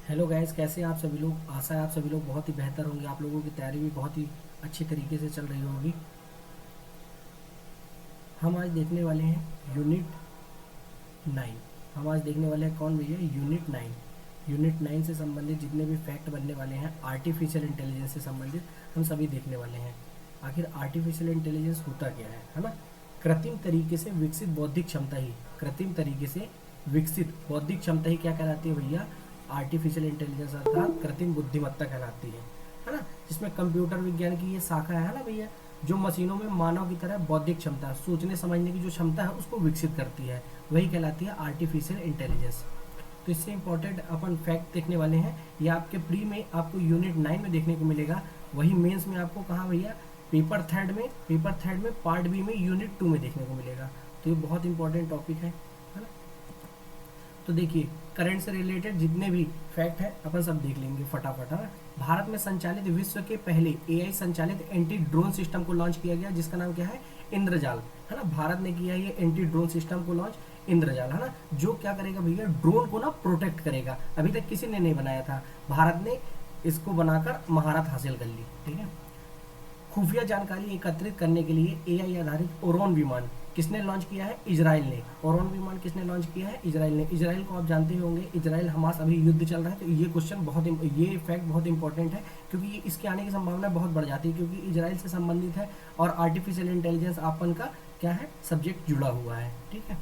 Hello guys, कैसे हैं आप सभी लोग। आशा है आप सभी लोग बहुत ही बेहतर होंगे। आप लोगों की तैयारी भी बहुत ही अच्छी तरीके से चल रही होगी। हम आज देखने वाले हैं यूनिट 9। हम आज देखने वाले हैं कौन भैया, यूनिट 9। यूनिट 9 से संबंधित जितने भी फैक्ट बनने वाले हैं आर्टिफिशियल इंटेलिजेंस से संबंधित, हम सभी देखने वाले हैं। आखिर आर्टिफिशियल इंटेलिजेंस होता क्या है ना। कृत्रिम तरीके से विकसित बौद्धिक क्षमता ही कृत्रिम तरीके से विकसित बौद्धिक क्षमता ही क्या कहलाती है भैया, आर्टिफिशियल इंटेलिजेंस अर्थात कृत्रिम बुद्धिमत्ता कहलाती है ना। जिसमें कंप्यूटर विज्ञान की ये शाखा है ना भैया, जो मशीनों में मानव की तरह बौद्धिक क्षमता, सोचने समझने की जो क्षमता है उसको विकसित करती है, वही कहलाती है आर्टिफिशियल इंटेलिजेंस। तो इससे इंपॉर्टेंट अपन फैक्ट देखने वाले हैं। ये आपके प्री में आपको यूनिट 9 में देखने को मिलेगा, वही मेंस में आपको कहाँ भैया, पेपर थर्ड में पार्ट बी में यूनिट 2 में देखने को मिलेगा। तो ये बहुत इंपॉर्टेंट टॉपिक है ना। तो देखिए, करंट से रिलेटेड जितने भी फैक्ट है अपन सब देख लेंगे फटाफट, है ना। भारत में संचालित विश्व के पहले एआई संचालित एंटी ड्रोन सिस्टम को लॉन्च किया गया, जिसका नाम क्या है, इंद्रजाल, है ना। भारत ने किया ये एंटी ड्रोन सिस्टम को लॉन्च, इंद्रजाल, है ना। जो क्या करेगा भैया, ड्रोन को ना प्रोटेक्ट करेगा। अभी तक किसी ने नहीं बनाया था, भारत ने इसको बनाकर महारत हासिल कर ली, ठीक है। खुफिया जानकारी एकत्रित करने के लिए एआई आधारित ओरोन विमान किसने लॉन्च किया है, इजराइल ने। ओरोन विमान किसने लॉन्च किया है, इजराइल ने। इजराइल को आप जानते ही होंगे, इजराइल हमास अभी युद्ध चल रहा है। तो ये क्वेश्चन ये फैक्ट बहुत इंपॉर्टेंट है, क्योंकि इसके आने की संभावना बहुत बढ़ जाती है, क्योंकि इजराइल से संबंधित है और आर्टिफिशियल इंटेलिजेंस अपन का क्या है, सब्जेक्ट जुड़ा हुआ है, ठीक है।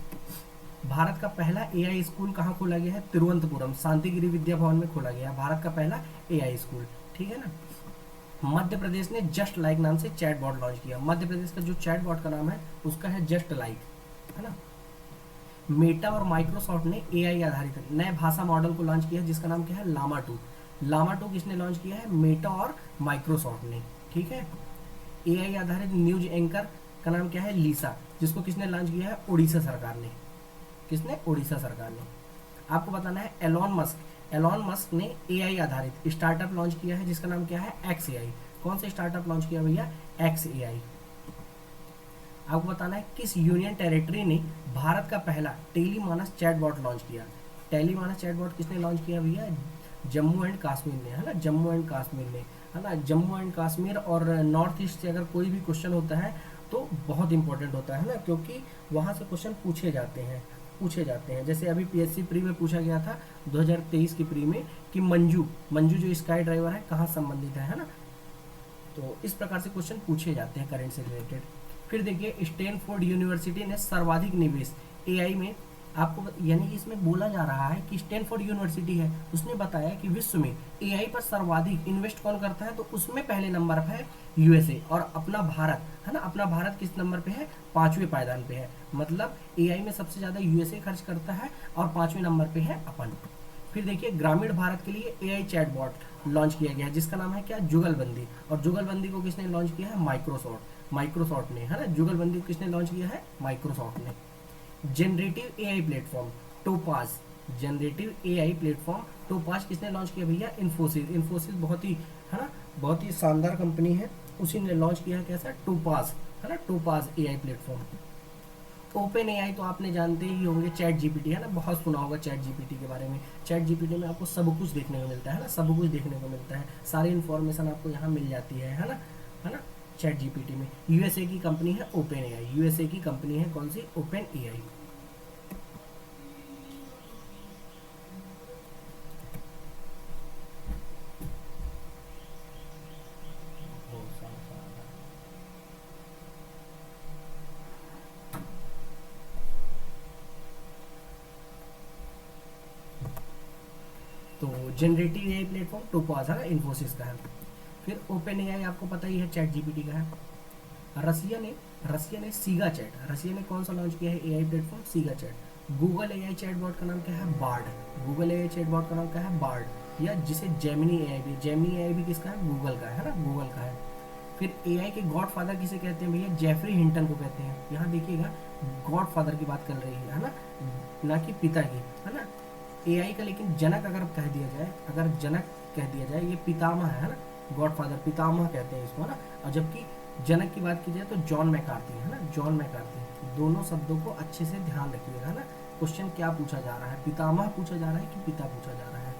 भारत का पहला एआई स्कूल कहाँ खोला गया है, तिरुवनंतपुरम शांतिगिरी विद्या भवन में खोला गया है भारत का पहला एआई स्कूल, ठीक है ना। मध्य प्रदेश ने जस्ट लाइक नाम से चैट बॉट लॉन्च किया। मध्य प्रदेश का जो चैट बॉट का नाम है उसका है जस्ट लाइक, है ना। मेटा और माइक्रोसॉफ्ट ने एआई आधारित नए भाषा मॉडल को लॉन्च किया है, जिसका नाम क्या है, लामा 2। लामा 2 किसने लॉन्च किया है, मेटा और माइक्रोसॉफ्ट ने, ठीक है। एआई आधारित न्यूज एंकर का नाम क्या है, लीसा, जिसको किसने लॉन्च किया है, उड़ीसा सरकार ने। किसने, उड़ीसा सरकार ने। आपको बताना है एलॉन मस्क ने एआई आधारित स्टार्टअप लॉन्च किया है, जिसका नाम क्या है, एक्स एआई। कौन सा स्टार्टअप लॉन्च किया भैया, एक्स एआई। आपको बताना है किस यूनियन टेरिटरी ने भारत का पहला टेलीमानस चैटबॉट लॉन्च किया। टेलीमानस चैटबॉट किसने लॉन्च किया भैया, जम्मू एंड कश्मीर ने, है ना। जम्मू एंड कश्मीर ने, है ना। जम्मू एंड कश्मीर और नॉर्थ ईस्ट से अगर कोई भी क्वेश्चन होता है तो बहुत इंपॉर्टेंट होता है ना, क्योंकि वहाँ से क्वेश्चन पूछे जाते हैं। जैसे अभी पीएससी प्री में पूछा गया था 2023 की प्री में कि मंजू मंजू जो स्काई ड्राइवर है कहाँ संबंधित है ना। तो इस प्रकार से क्वेश्चन पूछे जाते हैं करंट से रिलेटेड। फिर देखिए, स्टैनफोर्ड यूनिवर्सिटी ने सर्वाधिक निवेश एआई में, आपको यानी कि इसमें बोला जा रहा है कि स्टैनफोर्ड यूनिवर्सिटी है, उसने बताया कि विश्व में एआई पर सर्वाधिक इन्वेस्ट कौन करता है, तो उसमें पहले नंबर पर है यूएसए, और अपना भारत, है ना। अपना भारत किस नंबर पे है, 5वें पायदान पे है। मतलब एआई में सबसे ज्यादा यूएसए खर्च करता है और 5वें नंबर पे है अपन। फिर देखिए, ग्रामीण भारत के लिए एआई चैटबॉट लॉन्च किया गया है, जिसका नाम है क्या, जुगलबंदी। और जुगलबंदी को किसने लॉन्च किया है, माइक्रोसॉफ्ट ने, है ना। जुगलबंदी को किसने लॉन्च किया है, माइक्रोसॉफ्ट ने। Generative AI platform topaz, generative AI platform topaz किसने लॉन्च किया भैया, इन्फोसिस बहुत ही, है ना, बहुत ही शानदार कंपनी है, उसी ने लॉन्च किया है कैसा, टोपाज, है ना, topaz AI platform. Open AI तो आपने जानते ही होंगे, चैट जीपीटी, है ना, बहुत सुना होगा चैट जीपीटी के बारे में। चैट जीपीटी में आपको सब कुछ देखने को मिलता है ना, सब कुछ देखने को मिलता है, सारी इन्फॉर्मेशन आपको यहाँ मिल जाती है ना, है ना। चैट जीपीटी में यूएसए की कंपनी है ओपन एआई, यूएसए की कंपनी है कौन सी, ओपन एआई। तो जनरेटिव एआई प्लेटफॉर्म टोपाज, है ना, इन्फोसिस का है। फिर ओपन एआई आपको पता ही है चैट जीपीटी का है। रसिया ने सीगा चैट, रसिया ने कौन सा लॉन्च किया है एआई प्लेटफॉर्म, सीगा चैट। गूगल एआई चैटबॉट का नाम क्या है, बार्ड। गूगल एआई चैटबॉट का नाम क्या है, बार्ड, या जिसे जेमिनी एआई भी, जेमिनी एआई भी किसका है, गूगल का है ना, गूगल का है। फिर एआई के गॉड फादर किसे कहते हैं भैया, जेफरी हिंटन को कहते हैं। यहाँ देखिएगा, गॉड फादर की बात कर रही है ना, ना कि पिता की, है ना। एआई का लेकिन जनक अगर कह दिया जाए, अगर जनक कह दिया जाए, ये पितामह है ना, गॉड फादर पितामह कहते हैं इसको, है ना। और जबकि जनक की बात की जाए तो जॉन मैकार्थी, है ना, जॉन मैकार्थी। दोनों शब्दों को अच्छे से ध्यान रखिएगा, है ना। क्वेश्चन क्या पूछा जा रहा है, पितामह पूछा जा रहा है कि पिता पूछा जा रहा है।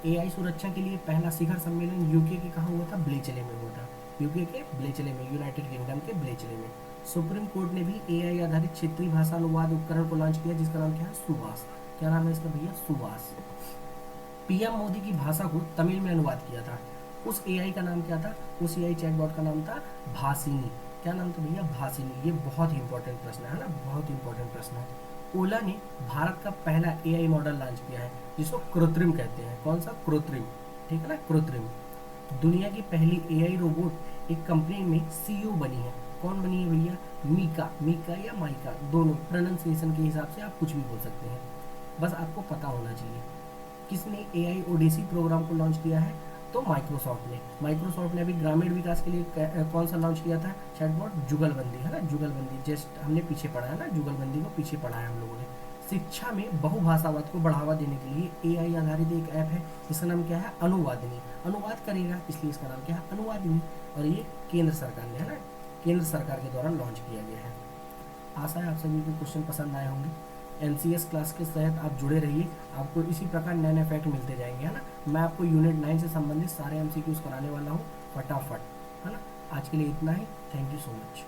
एआई सुरक्षा के लिए पहला शिखर सम्मेलन यूके के कहाँ हुआ था? ब्लेचले में हुआ था। यूके के ब्लेचले में, यूनाइटेड किंगडम के ब्लेचले में। सुप्रीम कोर्ट ने भी एआई आधारित क्षेत्रीय भाषा अनुवाद उपकरण को लॉन्च किया, जिसका नाम क्या है? सुभाष। क्या नाम है इसका भैया? सुभाष। पीएम मोदी की भाषा को तमिल में अनुवाद किया था, उस एआई का नाम क्या था? उस एआई चैटबॉट का नाम था भाषिनी। क्या नाम था भैया? भाषिनी। ये बहुत ही इंपॉर्टेंट प्रश्न है ना, बहुत इंपॉर्टेंट प्रश्न है। ओला ने भारत का पहला एआई मॉडल लॉन्च किया है, जिसको कृत्रिम कहते हैं। कौन सा? कृत्रिम। ठीक है ना, कृत्रिम। दुनिया की पहली एआई रोबोट एक कंपनी में सीईओ बनी है। कौन बनी है भैया? मीका। मीका या माइका, दोनों प्रोनाउंसिएशन के हिसाब से आप कुछ भी बोल सकते हैं, बस आपको पता होना चाहिए। किसने एआई ओडेसी प्रोग्राम को लॉन्च किया है? तो माइक्रोसॉफ्ट ने। माइक्रोसॉफ्ट ने अभी ग्रामीण विकास के लिए कौन सा लॉन्च किया था चैटबॉट? जुगलबंदी, है ना, जुगलबंदी। जस्ट हमने पीछे पढ़ा है ना, जुगलबंदी को पीछे पढ़ा है हम लोगों ने। शिक्षा में बहुभाषावाद को बढ़ावा देने के लिए एआई आधारित एक ऐप है, जिसका नाम क्या है? अनुवादिनी। अनुवाद करेगा, इसलिए इसका नाम क्या है? अनुवादिनी। और ये केंद्र सरकार ने, है ना, केंद्र सरकार के द्वारा लॉन्च किया गया है। आशा है आप सभी को क्वेश्चन पसंद आए होंगे। एनसीएस क्लास के तहत आप जुड़े रहिए, आपको इसी प्रकार नए नए फैक्ट मिलते जाएंगे, है ना। मैं आपको यूनिट 9 से संबंधित सारे एमसीक्यूज कराने वाला हूँ फटाफट, है ना। आज के लिए इतना ही। Thank you so much.